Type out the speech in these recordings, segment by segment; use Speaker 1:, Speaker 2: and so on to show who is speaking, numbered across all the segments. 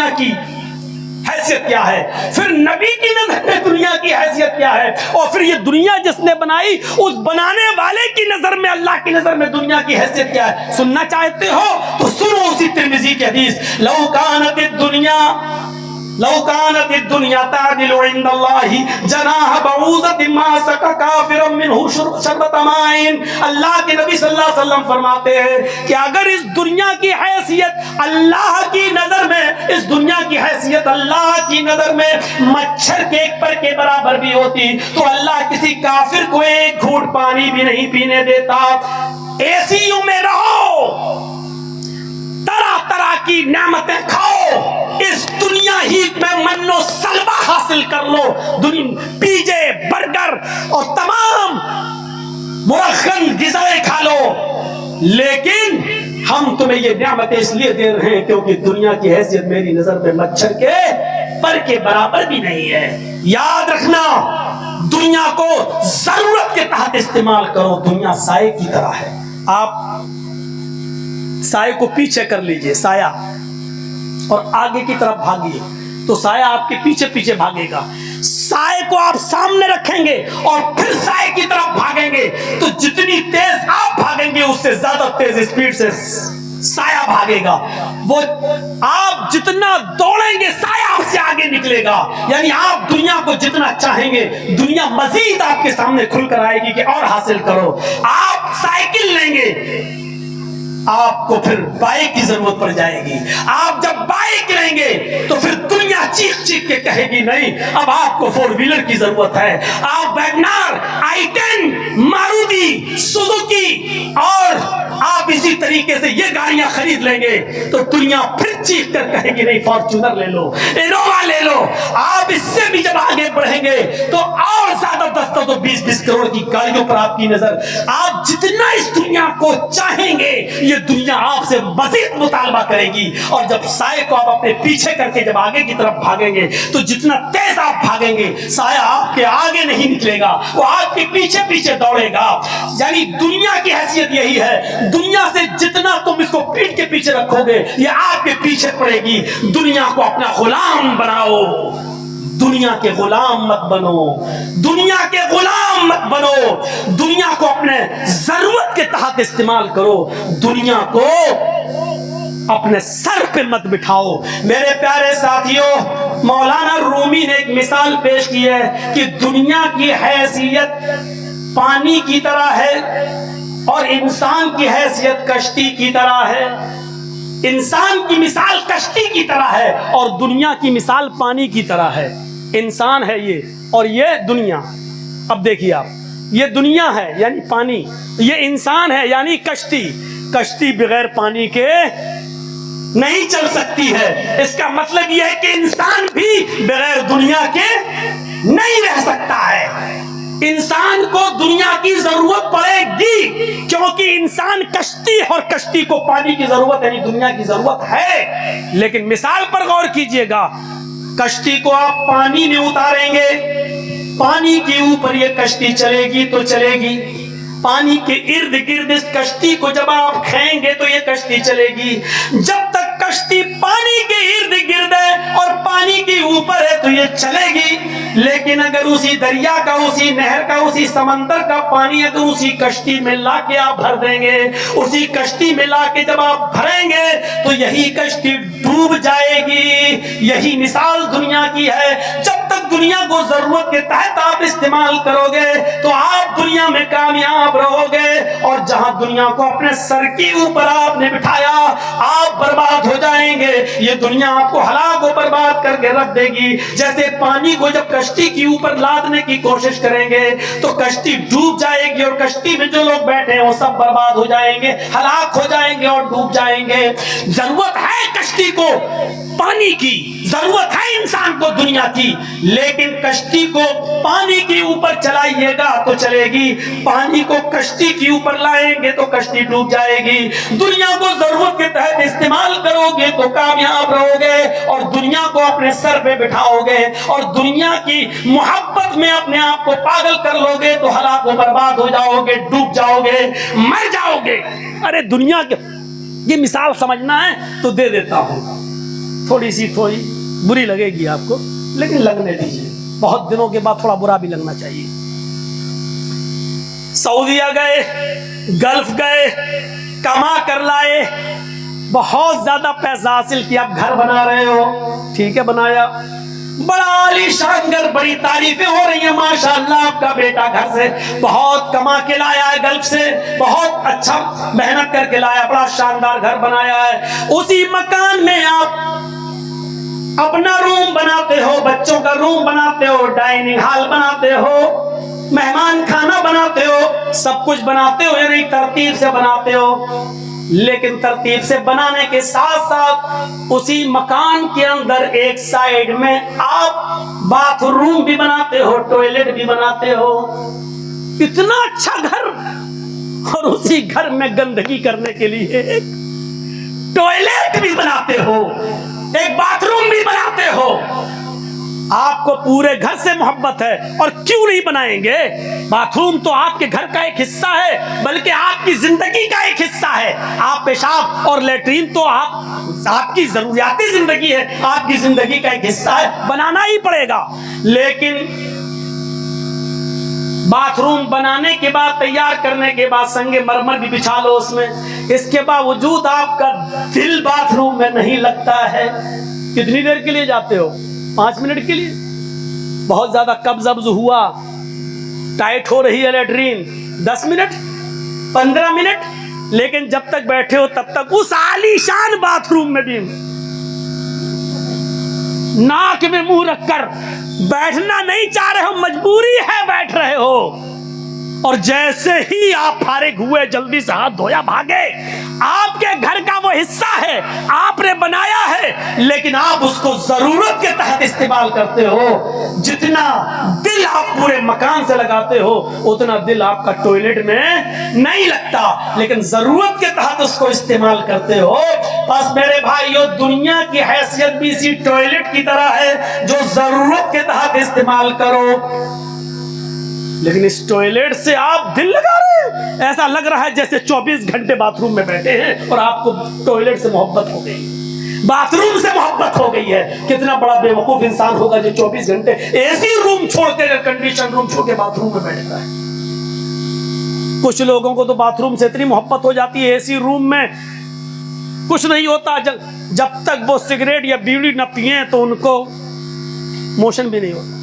Speaker 1: دنیا کی حیثیت کیا ہے، پھر نبی کی نظر میں دنیا کی حیثیت کیا ہے، اور پھر یہ دنیا جس نے بنائی اس بنانے والے کی نظر میں، اللہ کی نظر میں دنیا کی حیثیت کیا ہے۔ سننا چاہتے ہو تو سنو اسی ترمذی کی حدیث، لو کانت الدنیا تعدل عند اللہ جناح بعوضۃ ما سقى کافرا منہ شربۃ ماء۔ اللہ کے نبی صلی اللہ علیہ وسلم فرماتے ہیں کہ اگر اس دنیا کی حیثیت اللہ کی نظر میں، اس دنیا کی حیثیت اللہ کی نظر میں مچھر کے ایک پر کے برابر بھی ہوتی تو اللہ کسی کافر کو ایک گھونٹ پانی بھی نہیں پینے دیتا۔ اے سی یو میں رہو، طرح طرح کی نعمتیں کھاؤ، اس دنیا ہی میں من و سلوہ حاصل کر لو، پیزے برگر اور تمام مرخن غذائیں کھا لو، لیکن ہم تمہیں یہ نعمتیں اس لیے دے رہے ہیں کیونکہ دنیا کی حیثیت میری نظر میں مچھر کے پر کے برابر بھی نہیں ہے۔ یاد رکھنا، دنیا کو ضرورت کے تحت استعمال کرو، دنیا سائے کی طرح ہے۔ آپ سائے کو پیچھے کر لیجئے، سایہ، اور آگے کی طرف بھاگیے تو سایہ آپ کے پیچھے پیچھے بھاگے گا۔ سائے کو آپ سامنے رکھیں گے اور پھر سائے کی طرف بھاگیں گے تو جتنی تیز آپ بھاگیں گے اس سے زیادہ تیز اسپیڈ سے سایہ بھاگے گا۔ وہ آپ جتنا دوڑیں گے سایہ آپ سے آگے نکلے گا، یعنی آپ دنیا کو جتنا چاہیں گے دنیا مزید آپ کے سامنے کھل کر آئے گی کہ اور حاصل کرو۔ آپ سائیکل لیں گے، آپ کو پھر بائک کی ضرورت پڑ جائے گی۔ آپ جب بائک لیں گے تو پھر دنیا چیخ چیخ کے کہے گی نہیں، اب آپ کو فور ویلر کی ضرورت ہے۔ آپ ویگنار، i10، ماروتی، سوزوکی اور آپ اسی طریقے سے یہ گاڑیاں خرید لیں گے تو دنیا پھر چیخ کر کہے گی نہیں، فارچونر لے لو، انووا لے لو۔ آپ اس سے بھی جب آگے بڑھیں گے تو اور زیادہ 10 تو 20 کروڑ کی گاڑیوں پر آپ کی نظر۔ آپ جتنا اس دنیا کو چاہیں گے یہ دنیا آپ سے مزید مطالبہ کرے گی، اور جب سائے کو آپ اپنے پیچھے کر کے جب آگے کی طرف بھاگیں گے تو جتنا تیز آپ بھاگیں گے سایہ آپ کے آگے نہیں نکلے گا، وہ آپ کے پیچھے پیچھے دوڑے گا۔ یعنی دنیا کی حیثیت یہی ہے، دنیا سے جتنا تم اس کو پیٹ کے پیچھے رکھو گے یہ آپ کے پیچھے پڑے گی۔ دنیا کو اپنا غلام بناؤ، دنیا کے غلام مت بنو، دنیا کے غلام مت بنو، دنیا کو اپنے ضرورت کے تحت استعمال کرو، دنیا کو اپنے سر پہ مت بٹھاؤ۔ میرے پیارے ساتھیوں، مولانا رومی نے ایک مثال پیش کی ہے کہ دنیا کی حیثیت پانی کی طرح ہے اور انسان کی حیثیت کشتی کی طرح ہے۔ انسان کی مثال کشتی کی طرح ہے اور دنیا کی مثال پانی کی طرح ہے۔ انسان ہے یہ اور یہ دنیا۔ اب دیکھیے آپ، یہ دنیا ہے یعنی پانی، یہ انسان ہے یعنی کشتی۔ کشتی بغیر پانی کے نہیں چل سکتی ہے، اس کا مطلب یہ ہے کہ انسان بھی بغیر دنیا کے نہیں رہ سکتا ہے۔ انسان کو دنیا کی ضرورت پڑے گی کیونکہ انسان کشتی اور کشتی کو پانی کی ضرورت یعنی دنیا کی ضرورت ہے۔ لیکن مثال پر غور کیجئے گا، کشتی کو آپ پانی میں اتاریں گے، پانی کے اوپر یہ کشتی چلے گی تو چلے گی، پانی کے ارد گرد اس کشتی کو جب آپ کھائیں گے تو یہ کشتی چلے گی۔ جب تک کشتی پانی کے ارد گرد ہے اور پانی کے اوپر ہے تو یہ چلے گی، لیکن اگر اسی دریا کا، اسی نہر کا، اسی سمندر کا پانی اگر اسی کشتی میں لا کے آپ بھر دیں گے، اسی کشتی میں لا کے جب آپ بھریں گے تو یہی کشتی ڈوب جائے گی۔ یہی مثال دنیا کی ہے۔ جب تک دنیا کو ضرورت کے تحت آپ استعمال کرو گے تو آپ دنیا میں کامیاب رہو گے، اور جہاں دنیا کو اپنے سر کے اوپر آپ نے بٹھایا آپ برباد ہو جائیں گے۔ یہ دنیا آپ کو ہلاک و برباد کر کے رکھ دے گی۔ جیسے پانی کو جب کشتی کے اوپر لادنے کی کوشش کریں گے تو کشتی ڈوب جائے گی اور کشتی میں جو لوگ بیٹھے ہیں وہ سب برباد ہو جائیں گے، ہلاک ہو جائیں گے اور ڈوب جائیں گے۔ ضرورت ہے کشتی کو پانی کی، ضرورت ہے انسان کو دنیا کی، لیکن کشتی کو پانی کے اوپر چلائیے گا تو چلے گی، پانی کو کشتی کے اوپر لائیں گے تو کشتی ڈوب جائے گی۔ دنیا کو ضرورت کے تحت استعمال کرو گے تو کامیاب رہو گے اور دنیا کو اپنے سر پہ بٹھاؤ گے اور دنیا کی محبت میں اپنے آپ کو پاگل کر لو گے تو ہلاک و برباد ہو جاؤ گے، ڈوب جاؤ گے، مر جاؤ گے۔ ارے دنیا کے یہ مثال سمجھنا ہے تو دے دیتا ہوں، تھوڑی بری لگے گی آپ کو، لیکن لگنے دیجیے، بہت دنوں کے بعد تھوڑا برا بھی لگنا چاہیے۔ سعودیہ گئے، گلف گئے، کما کر لائے، بہت زیادہ پیسہ حاصل کیا، اب گھر بنا رہے ہو، ٹھیک ہے بنایا، بڑا عالی شان گھر، بڑی تعریفیں ہو رہی ہیں، ماشاءاللہ آپ کا بیٹا گھر سے بہت کما کے لایا ہے، گلف سے بہت اچھا محنت کر کے لایا، بڑا شاندار گھر بنایا ہے، اسی مکان میں آپ اپنا روم بناتے ہو، بچوں کا روم بناتے ہو، ڈائننگ ہال بناتے ہو، مہمان کھانا بناتے ہو، سب کچھ بناتے ہو، یعنی ترتیب سے بناتے ہو، لیکن ترتیب سے بنانے کے ساتھ ساتھ اسی مکان کے اندر ایک سائیڈ میں آپ باتھ روم بھی بناتے ہو، ٹوائلٹ بھی بناتے ہو، اتنا اچھا گھر، اور اسی گھر میں گندگی کرنے کے لیے ایک ٹوائلٹ بھی بناتے ہو، ایک باتھ روم بھی بناتے ہو۔ آپ کو پورے گھر سے محبت ہے، اور کیوں نہیں بنائیں گے؟ باتھ روم تو آپ کے گھر کا ایک حصہ ہے، بلکہ آپ کی زندگی کا ایک حصہ ہے۔ آپ پیشاب اور لیٹرین تو آپ کی ضروریاتی زندگی ہے، آپ کی زندگی کا ایک حصہ ہے، بنانا ہی پڑے گا۔ لیکن باتھ روم بنانے کے بعد، تیار کرنے کے بعد سنگ مرمر بھی بچھا لو اس میں، اس کے باوجود آپ کا دل باتھ روم میں نہیں لگتا ہے۔ کتنی دیر کے لیے جاتے ہو؟ 5 منٹ کے لیے؟ بہت زیادہ قبض ہوا، ٹائٹ ہو رہی ہے لیٹرین، 10 منٹ 15 منٹ، لیکن جب تک بیٹھے ہو تب تک اس عالی شان باتھ روم میں بھی ناک میں منہ رکھ کر بیٹھنا نہیں چاہ رہے ہو، مجبوری ہے بیٹھ رہے ہو، اور جیسے ہی آپ فارغ ہوئے جلدی سے ہاتھ دھویا بھاگے۔ آپ کے گھر کا وہ حصہ ہے، آپ نے بنایا ہے، لیکن آپ اس کو ضرورت کے تحت استعمال کرتے ہو۔ جتنا دل آپ پورے مکان سے لگاتے ہو، اتنا دل آپ کا ٹوائلٹ میں نہیں لگتا، لیکن ضرورت کے تحت اس کو استعمال کرتے ہو۔ بس میرے بھائیو، دنیا کی حیثیت بھی اسی ٹوائلٹ کی طرح ہے جو ضرورت کے تحت استعمال کرو، لیکن اس ٹوائلٹ سے آپ دل لگا رہے ہیں، ایسا لگ رہا ہے جیسے 24 گھنٹے باتھ روم میں بیٹھے ہیں، اور آپ کو ٹوائلٹ سے محبت ہو گئی، باتھ روم سے محبت ہو گئی ہے۔ کتنا بڑا بے وقوف انسان ہوگا جو 24 گھنٹے اے سی روم چھوڑ کے، کنڈیشن روم چھوڑ کے باتھ روم میں بیٹھتا ہے۔ کچھ لوگوں کو تو باتھ روم سے اتنی محبت ہو جاتی ہے، اے سی روم میں کچھ نہیں ہوتا، جب تک وہ سگریٹ یا بیڑی نہ پیئیں تو ان کو موشن بھی نہیں ہوتا،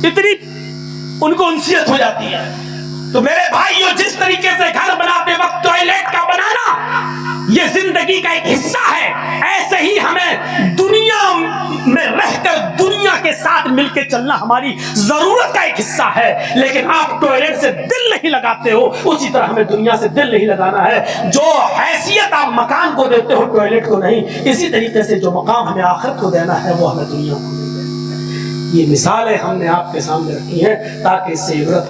Speaker 1: اتنی ان کو انسیت ہو جاتی ہے۔ تو میرے بھائیو، جس طریقے سے گھر بناتے وقت ٹوائلٹ کا بنانا یہ زندگی کا ایک حصہ ہے، ایسے ہی ہمیں دنیا میں رہ کر دنیا کے ساتھ مل کے چلنا ہماری ضرورت کا ایک حصہ ہے۔ لیکن آپ ٹوائلٹ سے دل نہیں لگاتے ہو، اسی طرح ہمیں دنیا سے دل نہیں لگانا ہے۔ جو حیثیت آپ مکان کو دیتے ہو ٹوائلٹ کو نہیں، اسی طریقے سے جو مقام ہمیں آخرت کو دینا ہے وہ ہمیں دنیا کو نہیں دینا ہے۔ یہ مثالیں ہم نے آپ کے سامنے رکھی ہیں تاکہ اس سے عبرت